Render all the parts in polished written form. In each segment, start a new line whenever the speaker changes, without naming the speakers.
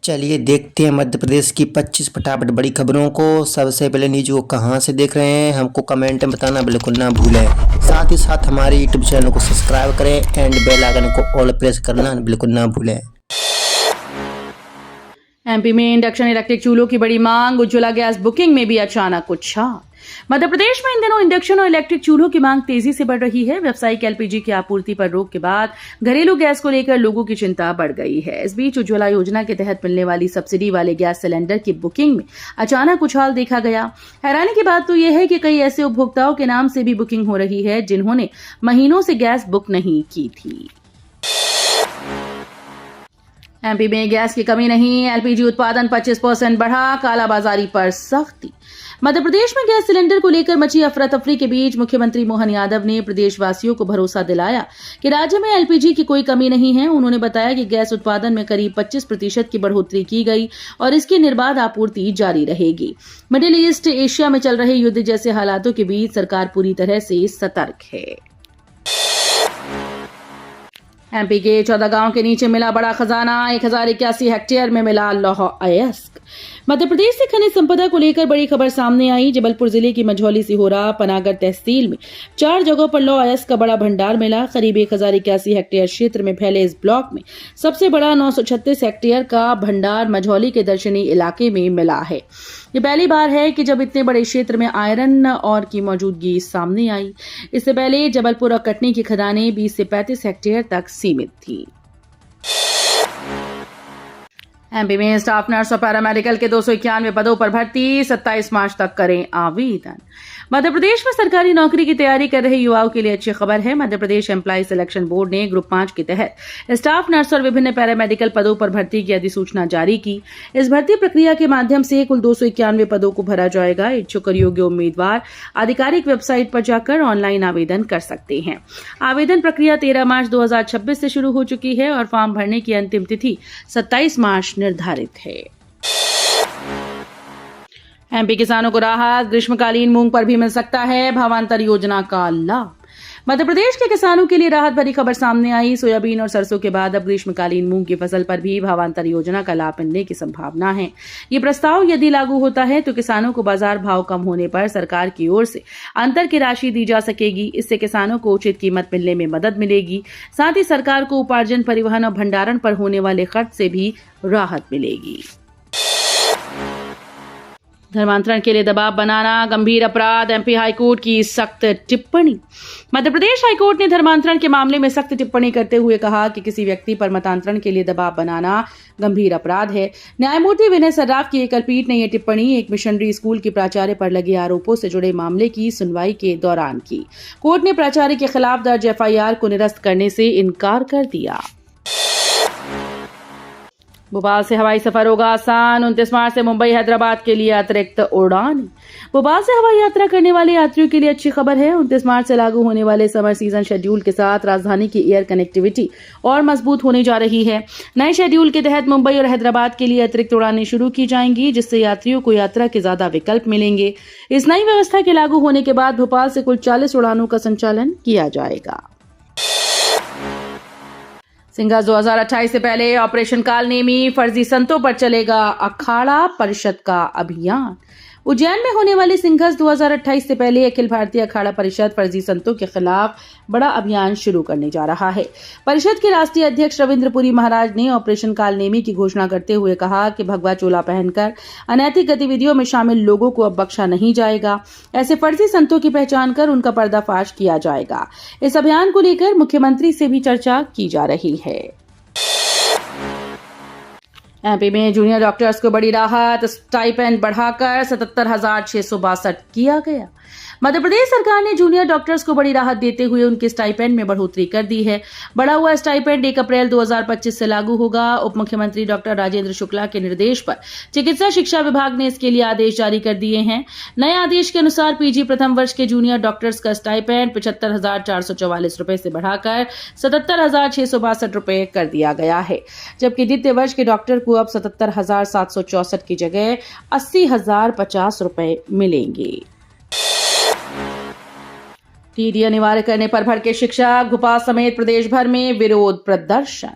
चलिए देखते हैं मध्य प्रदेश की 25 फटाफट बड़ी खबरों को। सबसे पहले न्यूज को कहां से देख रहे हैं हमको कमेंट में बताना बिल्कुल ना भूलें। साथ ही साथ हमारे यूट्यूब चैनल को सब्सक्राइब करें एंड बेल आइकन को ऑल प्रेस करना बिल्कुल ना भूलें।
एमपी में इंडक्शन इलेक्ट्रिक चूल्हों की बड़ी मांग, उज्ज्वला गैस बुकिंग में भी अचानक उछाल। मध्य प्रदेश में इन दिनों इंडक्शन और इलेक्ट्रिक चूल्हों की मांग तेजी से बढ़ रही है। व्यावसायिक एलपीजी की आपूर्ति पर रोक के बाद घरेलू गैस को लेकर लोगों की चिंता बढ़ गई है। इस बीच उज्ज्वला योजना के तहत मिलने वाली सब्सिडी वाले गैस सिलेंडर की बुकिंग में अचानक उछाल देखा गया। हैरानी की बात तो यह है कि कई ऐसे उपभोक्ताओं के नाम से भी बुकिंग हो रही है जिन्होंने महीनों से गैस बुक नहीं की थी। एमपी में गैस की कमी नहीं, एलपीजी उत्पादन 25% बढ़ा, कालाबाजारी पर सख्ती। मध्य प्रदेश में गैस सिलेंडर को लेकर मची अफरा तफरी के बीच मुख्यमंत्री मोहन यादव ने प्रदेशवासियों को भरोसा दिलाया कि राज्य में एलपीजी की कोई कमी नहीं है। उन्होंने बताया कि गैस उत्पादन में करीब 25% की बढ़ोतरी की गई और इसकी निर्बाध आपूर्ति जारी रहेगी। मिडिल ईस्ट एशिया में चल रहे युद्ध जैसे हालातों के बीच सरकार पूरी तरह से सतर्क है। एमपी के 14 गांव के नीचे मिला बड़ा खजाना, 1081 हेक्टेयर में मिला लौह अयस्क। मध्य प्रदेश से खनिज संपदा को लेकर बड़ी खबर सामने आई। जबलपुर जिले की मझौली सिहोरा पनागर तहसील में 4 जगहों पर लौह अयस्क का बड़ा भंडार मिला। करीब 1081 हेक्टेयर क्षेत्र में फैले इस ब्लॉक में सबसे बड़ा 936 हेक्टेयर का भंडार मझौली के दर्शनी इलाके में मिला है। ये पहली बार है कि जब इतने बड़े क्षेत्र में आयरन और की मौजूदगी सामने आई। इससे पहले जबलपुर और कटनी की खदानें 20 से 35 हेक्टेयर तक सीमित थी। एमपी में स्टाफ नर्स और पैरामेडिकल के 291 पदों पर भर्ती, 27 मार्च तक करें आवेदन। मध्य प्रदेश में सरकारी नौकरी की तैयारी कर रहे युवाओं के लिए अच्छी खबर है। Madhya Pradesh employ selection board ने ग्रुप 5 के तहत स्टाफ नर्स और विभिन्न पैरामेडिकल पदों पर भर्ती की अधिसूचना जारी की। इस भर्ती प्रक्रिया के माध्यम से कुल 291 पदों को भरा जाएगा। इच्छुक और योग्य उम्मीदवार आधिकारिक वेबसाइट पर जाकर ऑनलाइन आवेदन कर सकते हैं। आवेदन प्रक्रिया 13 मार्च 2026 से शुरू हो चुकी है और फॉर्म भरने की अंतिम तिथि 27 मार्च निर्धारित है। एमपी किसानों को राहत, ग्रीष्मकालीन मूंग पर भी मिल सकता है भावांतर योजना का लाभ। मध्य प्रदेश के किसानों के लिए राहत भरी खबर सामने आई। सोयाबीन और सरसों के बाद अब ग्रीष्मकालीन मूंग की फसल पर भी भावांतर योजना का लाभ मिलने की संभावना है। ये प्रस्ताव यदि लागू होता है तो किसानों को बाजार भाव कम होने पर सरकार की ओर से अंतर की राशि दी जा सकेगी। इससे किसानों को उचित कीमत मिलने में मदद मिलेगी। साथ ही सरकार को उपार्जन, परिवहन और भंडारण पर होने वाले खर्च से भी राहत मिलेगी। धर्मांतरण के लिए दबाव बनाना गंभीर अपराध, एमपी हाईकोर्ट की सख्त टिप्पणी। मध्य प्रदेश हाईकोर्ट ने धर्मांतरण के मामले में सख्त टिप्पणी करते हुए कहा कि किसी व्यक्ति पर मतांतरण के लिए दबाव बनाना गंभीर अपराध है। न्यायमूर्ति विनय सर्राफ की एकल पीठ ने यह टिप्पणी एक मिशनरी स्कूल की प्राचार्य पर लगे आरोपों से जुड़े मामले की सुनवाई के दौरान की। कोर्ट ने प्राचार्य के खिलाफ दर्ज एफआईआर को निरस्त करने से इनकार कर दिया। भोपाल से हवाई सफर होगा आसान, 29 मार्च से मुंबई हैदराबाद के लिए अतिरिक्त उड़ान। भोपाल से हवाई यात्रा करने वाले यात्रियों के लिए अच्छी खबर है। 29 मार्च से लागू होने वाले समर सीजन शेड्यूल के साथ राजधानी की एयर कनेक्टिविटी और मजबूत होने जा रही है। नए शेड्यूल के तहत मुंबई और हैदराबाद के लिए अतिरिक्त उड़ानें शुरू की जाएंगी, जिससे यात्रियों को यात्रा के ज्यादा विकल्प मिलेंगे। इस नई व्यवस्था के लागू होने के बाद भोपाल से कुल 40 उड़ानों का संचालन किया जाएगा। सिंघस 2028 से पहले ऑपरेशन कालनेमी, फर्जी संतों पर चलेगा अखाड़ा परिषद का अभियान। उज्जैन में होने वाली सिंघस 2028 से पहले अखिल भारतीय अखाड़ा परिषद फर्जी संतों के खिलाफ बड़ा अभियान शुरू करने जा रहा है। परिषद के राष्ट्रीय अध्यक्ष रविंद्रपुरी महाराज ने ऑपरेशन कालनेमी की घोषणा करते हुए कहा कि भगवा चोला पहनकर अनैतिक गतिविधियों में शामिल लोगों को अब बख्शा नहीं जाएगा। ऐसे फर्जी संतों की पहचान कर उनका पर्दाफाश किया जाएगा। इस अभियान को लेकर मुख्यमंत्री से भी चर्चा की जा रही है। एमपी में जूनियर डॉक्टर्स को बड़ी राहत, स्टाइपेंड बढ़ाकर 77,662 किया गया। मध्य प्रदेश सरकार ने जूनियर डॉक्टर्स को बड़ी राहत देते हुए उनके स्टाइपेंड में बढ़ोतरी कर दी है। बढ़ा हुआ स्टाइपेंड 1 अप्रैल 2025 से लागू होगा। उप मुख्यमंत्री डॉक्टर राजेंद्र शुक्ला के निर्देश पर चिकित्सा शिक्षा विभाग ने इसके लिए आदेश जारी कर दिए हैं। नए आदेश के अनुसार पीजी प्रथम वर्ष के जूनियर डॉक्टर्स का स्टाइपेंड 75,444 रुपए से बढ़ाकर 77,662 रुपए कर दिया गया है, जबकि द्वितीय वर्ष के डॉक्टर को अब 77,764 की जगह 80,050 रुपए मिलेंगे। टीडी अनिवार्य करने पर भड़के शिक्षक, भोपाल समेत प्रदेश भर में विरोध प्रदर्शन।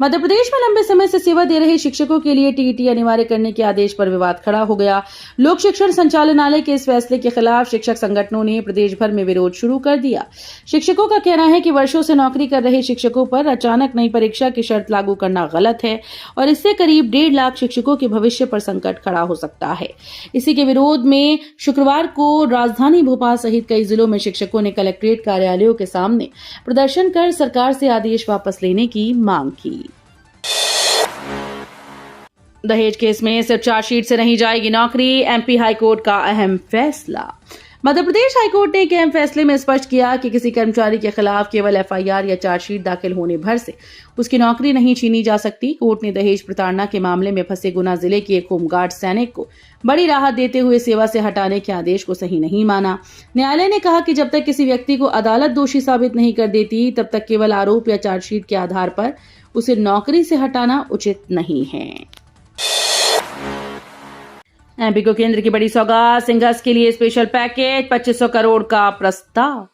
मध्य प्रदेश में लंबे समय से सेवा दे रहे शिक्षकों के लिए टीईटी अनिवार्य करने के आदेश पर विवाद खड़ा हो गया। लोक शिक्षण संचालनालय के इस फैसले के खिलाफ शिक्षक संगठनों ने प्रदेश भर में विरोध शुरू कर दिया। शिक्षकों का कहना है कि वर्षों से नौकरी कर रहे शिक्षकों पर अचानक नई परीक्षा की शर्त लागू करना गलत है और इससे करीब 1.5 लाख शिक्षकों के भविष्य पर संकट खड़ा हो सकता है। इसी के विरोध में शुक्रवार को राजधानी भोपाल सहित कई जिलों में शिक्षकों ने कलेक्ट्रेट कार्यालयों के सामने प्रदर्शन कर सरकार से आदेश वापस लेने की मांग की। दहेज केस में सिर्फ चार्जशीट से नहीं जाएगी नौकरी, एमपी हाईकोर्ट का अहम फैसला। मध्य प्रदेश हाईकोर्ट ने एक अहम फैसले में स्पष्ट किया कि किसी कर्मचारी के खिलाफ केवल एफआईआर या चार्जशीट दाखिल होने भर से उसकी नौकरी नहीं छीनी जा सकती। कोर्ट ने दहेज प्रताड़ना के मामले में फंसे गुना जिले के एक होमगार्ड सैनिक को बड़ी राहत देते हुए सेवा से हटाने के आदेश को सही नहीं माना। न्यायालय ने कहा कि जब तक किसी व्यक्ति को अदालत दोषी साबित नहीं कर देती तब तक केवल आरोप या चार्जशीट के आधार पर उसे नौकरी से हटाना उचित नहीं है। एमपी को केंद्र की बड़ी सौगात, सिंघस के लिए स्पेशल पैकेज, 2500 करोड़ का प्रस्ताव।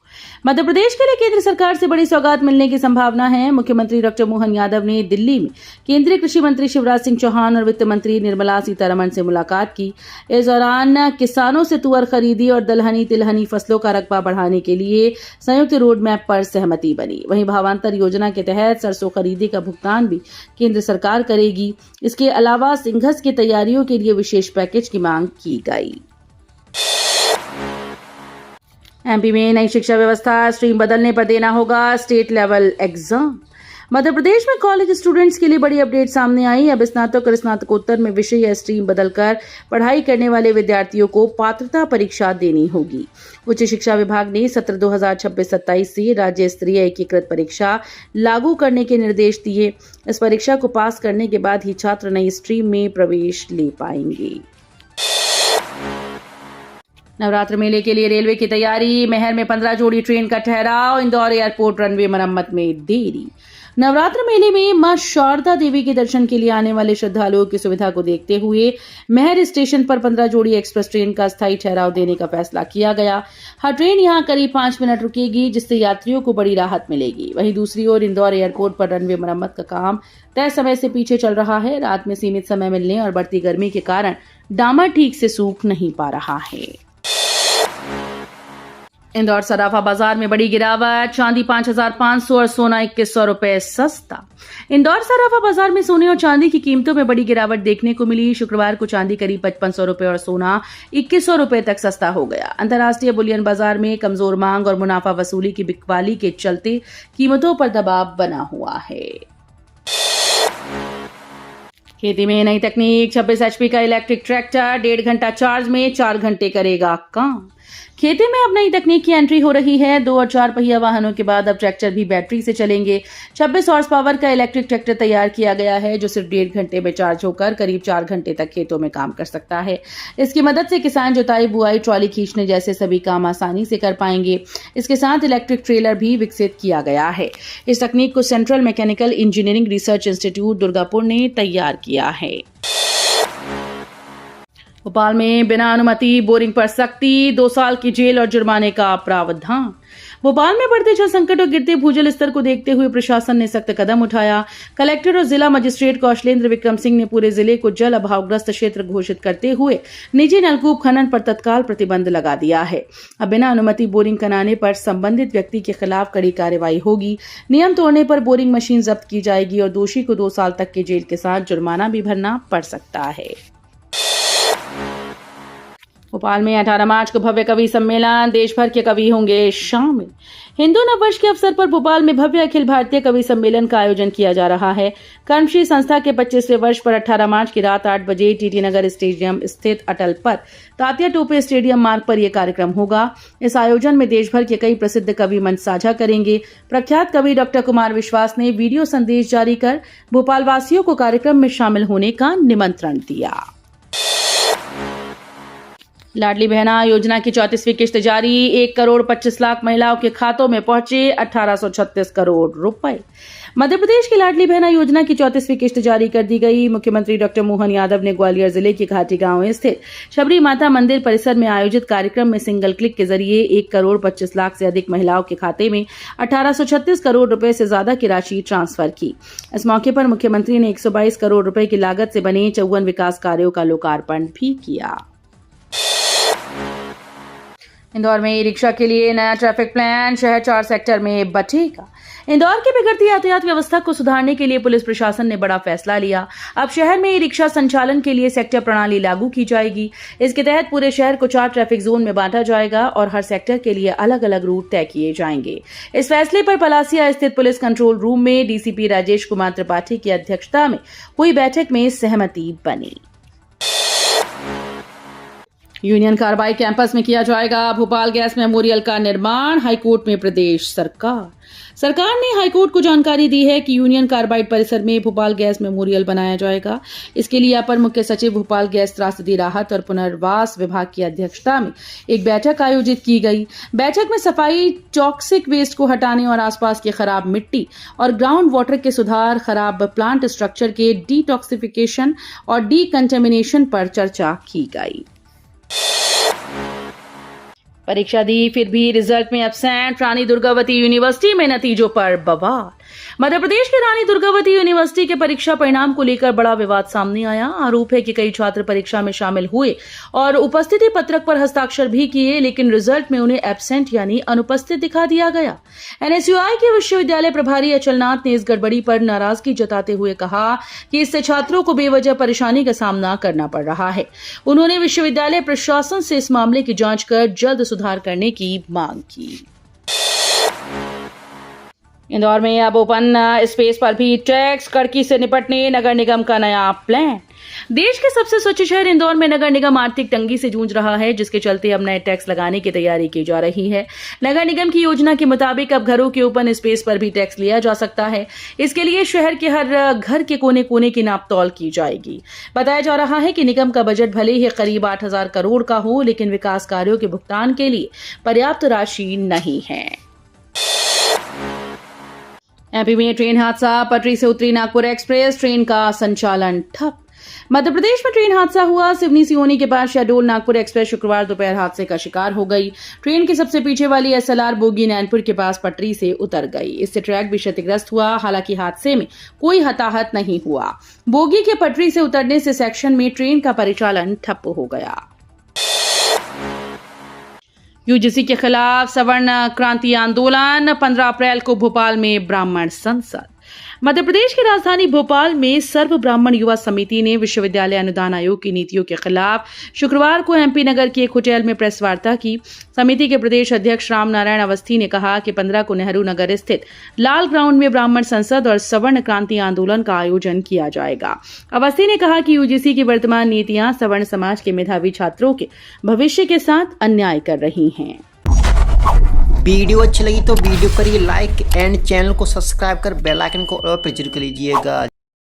मध्य प्रदेश के लिए केंद्र सरकार से बड़ी सौगात मिलने की संभावना है। मुख्यमंत्री डॉक्टर मोहन यादव ने दिल्ली में केंद्रीय कृषि मंत्री शिवराज सिंह चौहान और वित्त मंत्री निर्मला सीतारमण से मुलाकात की। इस दौरान किसानों से तुअर खरीदी और दलहनी तिलहनी फसलों का रकबा बढ़ाने के लिए संयुक्त रोड मैप पर सहमति बनी। वहीं भावांतर योजना के तहत सरसों खरीदी का भुगतान भी केंद्र सरकार करेगी। इसके अलावा सिंघस की तैयारियों के लिए विशेष पैकेज की मांग की गई। एमपी में नई शिक्षा व्यवस्था, स्ट्रीम बदलने पर देना होगा state level exam. Madhya Pradesh में कॉलेज स्टूडेंट्स के लिए बड़ी अपडेट सामने आई। अब स्नातक और स्नातकोत्तर में विषय या स्ट्रीम बदलकर पढ़ाई करने वाले विद्यार्थियों को पात्रता परीक्षा देनी होगी। उच्च शिक्षा विभाग ने सत्र 2026-27 से राज्य स्तरीय एकीकृत परीक्षा लागू करने के निर्देश दिए। इस परीक्षा को पास करने के बाद ही छात्र नई स्ट्रीम में प्रवेश ले पाएंगे। नवरात्र मेले के लिए रेलवे की तैयारी, महर में 15 जोड़ी ट्रेन का ठहराव, इंदौर एयरपोर्ट रनवे मरम्मत में देरी। नवरात्र मेले में मां शारदा देवी के दर्शन के लिए आने वाले श्रद्धालुओं की सुविधा को देखते हुए महर स्टेशन पर 15 जोड़ी एक्सप्रेस ट्रेन का स्थायी ठहराव देने का फैसला किया गया। हर ट्रेन यहां करीब 5 मिनट रुकेगी, जिससे यात्रियों को बड़ी राहत मिलेगी। वहीं दूसरी ओर इंदौर एयरपोर्ट पर रनवे मरम्मत का काम तय समय से पीछे चल रहा है। रात में सीमित समय मिलने और बढ़ती गर्मी के कारण डामर ठीक से सूख नहीं पा रहा है। इंदौर सराफा बाजार में बड़ी गिरावट, चांदी 5,500 और सोना 2,100 रुपए सस्ता। इंदौर सराफा बाजार में सोने और चांदी की कीमतों में बड़ी गिरावट देखने को मिली। शुक्रवार को चांदी करीब 5,500 रुपए और सोना 2,100 रुपए तक सस्ता हो गया। अंतर्राष्ट्रीय बुलियन बाजार में कमजोर मांग और मुनाफा वसूली की बिकवाली के चलते कीमतों पर दबाव बना हुआ है। खेती में नई तकनीक, 26 HP का इलेक्ट्रिक ट्रैक्टर 1.5 घंटा चार्ज में 4 घंटे करेगा काम। खेती में अब नई तकनीक की एंट्री हो रही है। 2 और 4 पहिया वाहनों के बाद अब ट्रैक्टर भी बैटरी से चलेंगे। 26 हॉर्स पावर का इलेक्ट्रिक ट्रैक्टर तैयार किया गया है, जो सिर्फ 1.5 घंटे में चार्ज होकर करीब 4 घंटे तक खेतों में काम कर सकता है। इसकी मदद से किसान जुताई, बुआई, ट्रॉली खींचने जैसे सभी काम आसानी से कर पाएंगे। इसके साथ इलेक्ट्रिक ट्रेलर भी विकसित किया गया है। इस तकनीक को central mechanical engineering research institute Durgapur ने तैयार किया है। भोपाल में बिना अनुमति बोरिंग पर सख्ती, 2 साल की जेल और जुर्माने का प्रावधान। भोपाल में बढ़ते जल संकट और गिरते भूजल स्तर को देखते हुए प्रशासन ने सख्त कदम उठाया। कलेक्टर और जिला मजिस्ट्रेट कौशलेंद्र विक्रम सिंह ने पूरे जिले को जल अभावग्रस्त क्षेत्र घोषित करते हुए निजी नलकूप खनन पर तत्काल प्रतिबंध लगा दिया है। अब बिना अनुमति बोरिंग कराने पर संबंधित व्यक्ति के खिलाफ कड़ी कार्रवाई होगी। नियम तोड़ने पर बोरिंग मशीन जब्त की जाएगी और दोषी को 2 साल तक की जेल के साथ जुर्माना भी भरना पड़ सकता है। भोपाल में 18 मार्च को भव्य कवि सम्मेलन, देश भर के कवि होंगे शामिल। हिंदू नववर्ष के अवसर पर भोपाल में भव्य अखिल भारतीय कवि सम्मेलन का आयोजन किया जा रहा है। कर्मश्री संस्था के 25वें वर्ष पर 18 मार्च की रात 8 बजे टीटी नगर स्टेडियम स्थित अटल पर तात्या टोपे स्टेडियम मार्ग पर यह कार्यक्रम होगा। इस आयोजन में देश भर के कई प्रसिद्ध कवि मंच साझा करेंगे। प्रख्यात कवि डॉक्टर कुमार विश्वास ने वीडियो संदेश जारी कर भोपाल वासियों को कार्यक्रम में शामिल होने का निमंत्रण दिया। लाडली बहना योजना की 34वीं किस्त जारी, 1,25,00,000 महिलाओं के खातों में पहुंचे 1836 करोड़ रुपए। मध्य प्रदेश की लाडली बहना योजना की 34वीं किस्त जारी कर दी गई। मुख्यमंत्री डॉक्टर मोहन यादव ने ग्वालियर जिले के घाटी गांव स्थित शबरी माता मंदिर परिसर में आयोजित कार्यक्रम में सिंगल क्लिक के जरिए 1,25,00,000 से अधिक महिलाओं के खाते में 1836 करोड़ रुपए से ज्यादा की राशि ट्रांसफर की। इस मौके पर मुख्यमंत्री ने 122 करोड़ रुपए की लागत से बने 54 विकास कार्यों का लोकार्पण भी किया। इंदौर में ई रिक्शा के लिए नया ट्रैफिक प्लान, शहर 4 सेक्टर में बंटेगा। इंदौर की बिगड़ती यातायात व्यवस्था को सुधारने के लिए पुलिस प्रशासन ने बड़ा फैसला लिया। अब शहर में ई रिक्शा संचालन के लिए सेक्टर प्रणाली लागू की जाएगी। इसके तहत पूरे शहर को 4 ट्रैफिक जोन में बांटा जाएगा और हर सेक्टर के लिए अलग अलग रूट तय किए जाएंगे। इस फैसले पर पलासिया स्थित पुलिस कंट्रोल रूम में डीसीपी राजेश कुमार त्रिपाठी की अध्यक्षता में हुई बैठक में सहमति बनी। यूनियन कार्बाइड कैंपस में किया जाएगा भोपाल गैस मेमोरियल का निर्माण, हाईकोर्ट में प्रदेश सरकार ने हाईकोर्ट को जानकारी दी है कि यूनियन कार्बाइड परिसर में भोपाल गैस मेमोरियल बनाया जाएगा। इसके लिए अपर मुख्य सचिव भोपाल गैस त्रासदी राहत और पुनर्वास विभाग की अध्यक्षता में एक बैठक आयोजित की गई। बैठक में सफाई, टॉक्सिक वेस्ट को हटाने और आसपास की खराब मिट्टी और ग्राउंड वाटर के सुधार, खराब प्लांट स्ट्रक्चर के डिटॉक्सिफिकेशन और डीकंटेमिनेशन पर चर्चा की गई। परीक्षा दी फिर भी रिजल्ट में एब्सेंट, रानी दुर्गावती यूनिवर्सिटी में नतीजों पर बवाल। मध्य प्रदेश की रानी दुर्गावती यूनिवर्सिटी के परीक्षा परिणाम को लेकर बड़ा विवाद सामने आया। आरोप है कि कई छात्र परीक्षा में शामिल हुए और उपस्थिति पत्रक पर हस्ताक्षर भी किए, लेकिन रिजल्ट में उन्हें एब्सेंट यानी अनुपस्थित दिखा दिया गया। एनएसयूआई के विश्वविद्यालय प्रभारी अचलनाथ ने इस गड़बड़ी पर नाराजगी जताते हुए कहा कि इससे छात्रों को बेवजह परेशानी का सामना करना पड़ रहा है। उन्होंने विश्वविद्यालय प्रशासन से इस मामले की जांच कर जल्द सुधार करने की मांग की। इंदौर में अब ओपन स्पेस पर भी टैक्स कड़की से निपटने नगर निगम का नया प्लान। देश के सबसे स्वच्छ शहर इंदौर में नगर निगम आर्थिक तंगी से जूझ रहा है, जिसके चलते अब नए टैक्स लगाने की तैयारी की जा रही है। नगर निगम की योजना के मुताबिक अब घरों के ओपन स्पेस पर भी टैक्स लिया जा सकता है। इसके लिए शहर के हर घर के कोने कोने की नापतौल की जाएगी। बताया जा रहा है कि निगम का बजट भले ही करीब 8,000 करोड़ का हो, लेकिन विकास कार्यों के भुगतान के लिए पर्याप्त राशि नहीं है। एमपी में ट्रेन हादसा, पटरी से उतरी नागपुर एक्सप्रेस, ट्रेन का संचालन ठप। मध्य प्रदेश में ट्रेन हादसा हुआ। सिवनी सिहोनी के पास शहडोल नागपुर एक्सप्रेस शुक्रवार दोपहर हादसे का शिकार हो गई। ट्रेन के सबसे पीछे वाली एसएलआर बोगी नैनपुर के पास पटरी से उतर गई। इससे ट्रैक भी क्षतिग्रस्त हुआ। हालांकि हादसे में कोई हताहत नहीं हुआ। बोगी के पटरी से उतरने से सेक्शन में ट्रेन का परिचालन ठप हो गया। यूजीसी के खिलाफ सवर्ण क्रांति आंदोलन, 15 अप्रैल को भोपाल में ब्राह्मण संसद। मध्य प्रदेश की राजधानी भोपाल में सर्व ब्राह्मण युवा समिति ने विश्वविद्यालय अनुदान आयोग की नीतियों के खिलाफ शुक्रवार को एमपी नगर के एक होटल में प्रेस वार्ता की। समिति के प्रदेश अध्यक्ष राम नारायण अवस्थी ने कहा कि 15 को नेहरू नगर स्थित लाल ग्राउंड में ब्राह्मण संसद और सवर्ण क्रांति आंदोलन का आयोजन किया जाएगा। अवस्थी ने कहा कि यूजीसी की वर्तमान नीतियां सवर्ण समाज के मेधावी छात्रों के भविष्य के साथ अन्याय कर रही हैं।
वीडियो अच्छी लगी तो वीडियो करिए लाइक एंड चैनल को सब्सक्राइब कर बेल आइकन को और प्रेस कर लीजिएगा।